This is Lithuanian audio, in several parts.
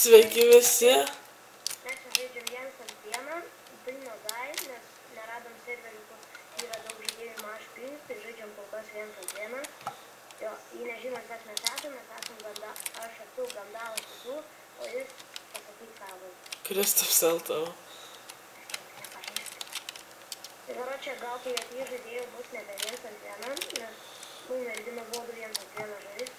Sveiki visi. Mes žaidžiam vienas ant vieną, pilno gai, nes neradom serverių, kur yra daug žaidėjų maž pings, tai žaidžiam kol kas vienas ant vieną. Jo, jį nežinot, kas mes esame Ganda, aš esu Gandalas Isu, o jis pasakyt savo. Kristof Seltavo. Tai karočią, gal kai atvyks žaidėjų bus nebe vienas ant vieną, nes mergina buvo du vienas ant vieną žaidėjus.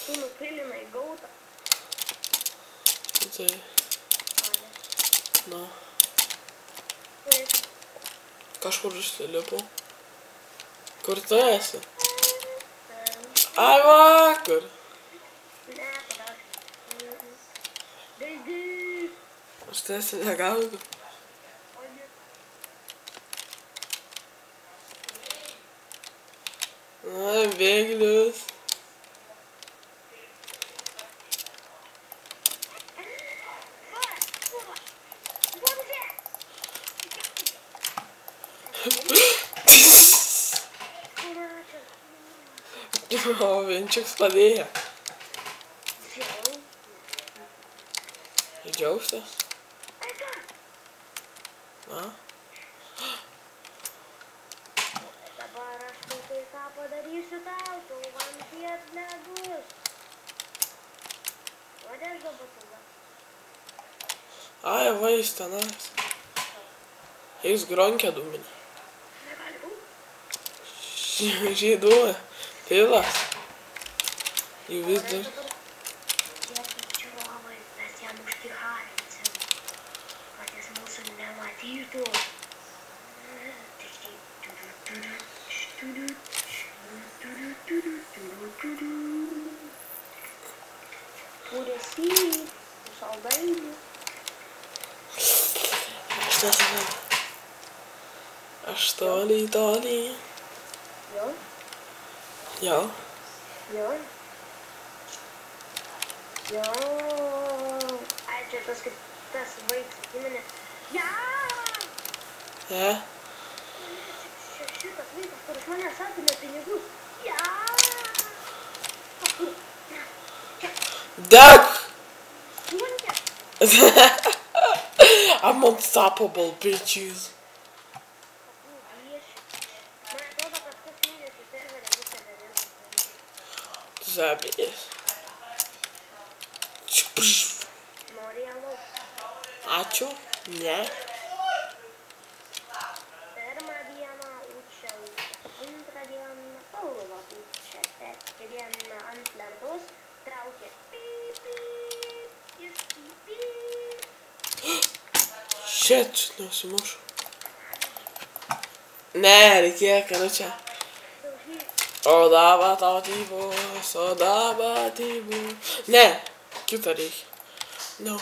Tu nupilinai gautą. Tai. Na. Kažkur užsilipu. Kur tu esi? Ai, vakar. Ne, padažai. Aš tęsiu negaudu. Ai, bėglius. O, vienčiuks padėjo. Džiaugsies? Na? Dabar aš tai ką padarysiu tau, tu man tiek nebus. Vadės dabar tada. Ai, va, jis tenais. Jis gronkę dūminė. Negali būt. Žyduoja. Pilas. Jį vis dar. Tiek čiūrovai, mes jam užtiharinsim, kad jis mūsų nematytų. Pūrėsi, saldainių. Aš nežinau. Aš toli. Jo? Jo. Jo? Jo. Ai, čia tas kaip tas vaikas, įmonė. Ja! Ne? Šitas vaikas, kur iš manęs atimė pinigus. Ja! Deg! Suonkė? I'm unstoppable, bitches. Man atrodo, kad kas jungiasi serverį bus nebevėlų. Tu zabijęs. Nori ją lauk. Ačiū. Ne. Pirmą dieną učia, antrą dieną Paulo učia, trečią dieną ant lentos traukė pip, iš pip. Shit, nusimušu. Ne, reikėjo, karučia. O dabatybu. Ne, kitą reikia. No.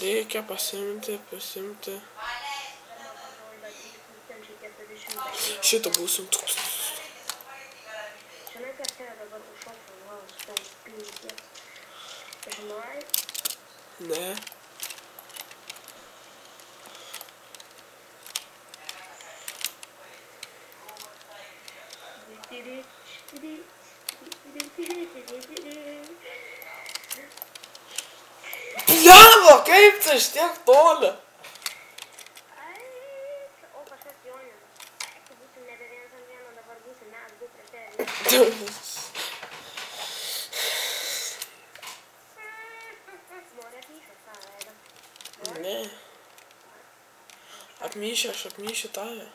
Reikia pasimti. Šitą būsim. Žinai, kas yra dabar užšokšo nuolas, ten pinigės. Žinai? Ne. Bliavo, kaip tu iš tiek toli? Ai, o kažkas jonina. Tu būsim nebe vienas ant vieno, dabar būsim mes du prieš tave. Nori apmyšęs tą veidą. Ne. Aš apmyšiu tave.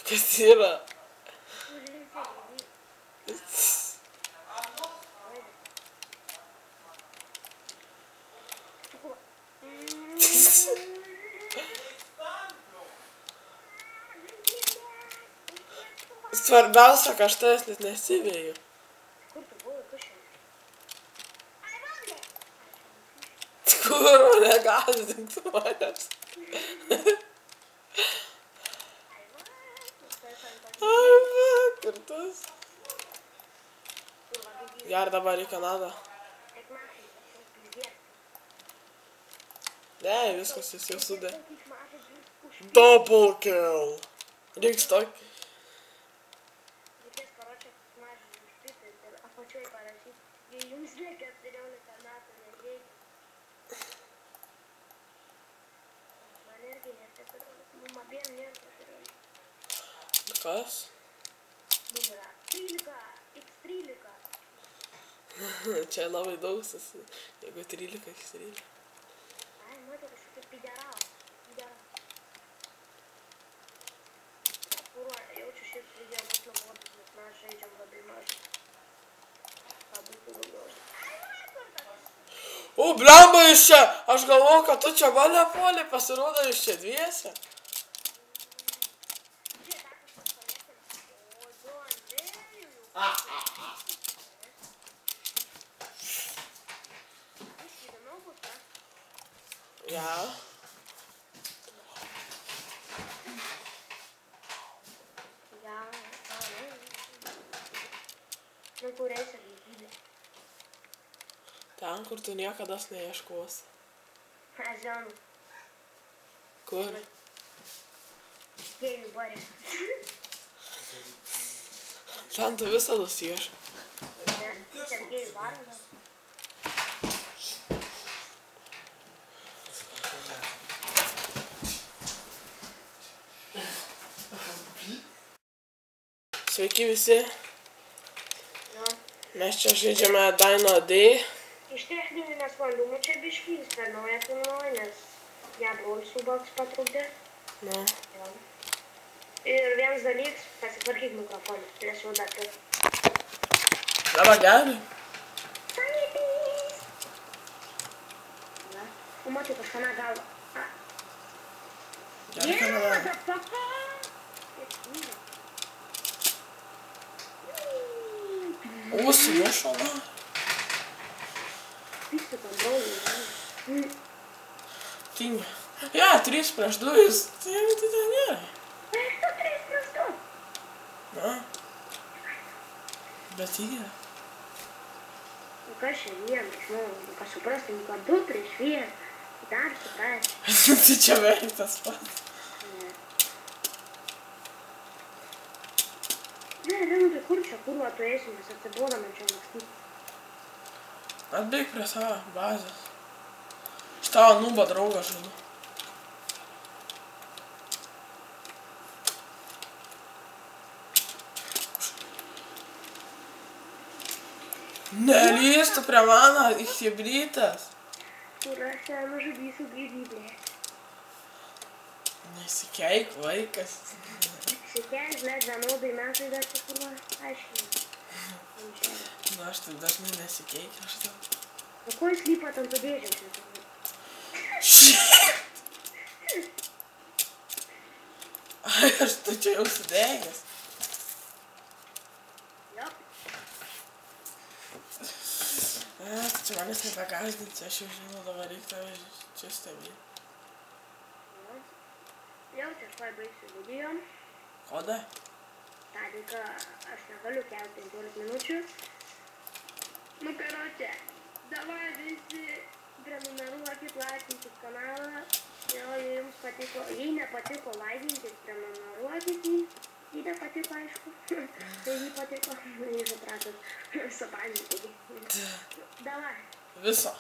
Kas yra? Svarbiausia, kad aš tavęs net nesivėju. Kur tu buvai, kas šiandien? Kur negąsdink tu manęs. Ai, va, kartus. Jar dabar į Kanadą. Ne, viskas, jis jau sudė. Double kill. Reiks tokį. Reikės parašyti mažinį užpitį ir apačioj parašyti, jei jums reikia 14 metų nereikia. Man irgi nėra 14, mum abiem nėra 14. Kas? Mum yra 13, x13. Čia labai daug, jeigu 13, x13. Ai, matau kažkokį piderau. Jaučiu šis video bus nuobodus, nes mes žaidžiam labai mažai. Ką būtų daugiau. O, blemba, iš čia! Aš galvoju, kad tu čia mane puolė, pasirodo iš čia dviese. Ja. Nu, kur eisi lygybė? Ten, kur tu niekadas neieškos. Azionų. Kur? Gėjų barė. Ten tu visada ieškai. Ne, čia gėjų barė. Sveiki visi. Mes čia žaidžiame Dino D. Iš techninių nesklandumų čia biškys per naują filmuoju, nes ją brolis subalks patrukdė. Nu. Ir vienas dalyks, pasitvarkyk mikrofoną, nes jau dar turiu. Dabar gerai. Sanipys! Na, matai kažkame galva. Gerai, Kanada. O, sumušala. Visi tam broliai. Tingi. Ja, 3 prieš 2, jis tai ten gerai. Prieš 3 prieš 2. Na. Bet yra. O kas čia vienas, žinau, kas suprastum, kad 2 prieš 1. Dar suprasti. Tai čia beveik tas pats. Ne, Rimtai, kur čia kurva tu esi, mes atsibodame čia lakstyti. Atbėg prie savo bazės. Šitą nubą draugą žadu. Nelystų prie mano, įhibrytas. Kur aš čia nužudysiu gyvybę. Nesikeik, vaikas. Sikeik, blėt, vienodai metai dar čia kurva aiškiai. Na, aš taip dažnai nesikeikiu, aš tau. O ko jis lypat ant dėžės? Shit! Ai, aš tu čia jau sudegęs. Jo. Tu čia manęs nebegąsdinsi, aš jau žinau, dabar reikia tave čia stebėti. Jau čia aš baigsiu video. Koda? Tadika aš negaliu kelti 15 minučių. Nu, karoče, davai visi prenumeruokit, laikinkit kanalą. Jei jums patiko, jei nepatiko, laikinkit, prenumeruokit jį. Jei nepatiko, aišku. Tai jį patiko, jei supratot, suprantate. Davai. Viso.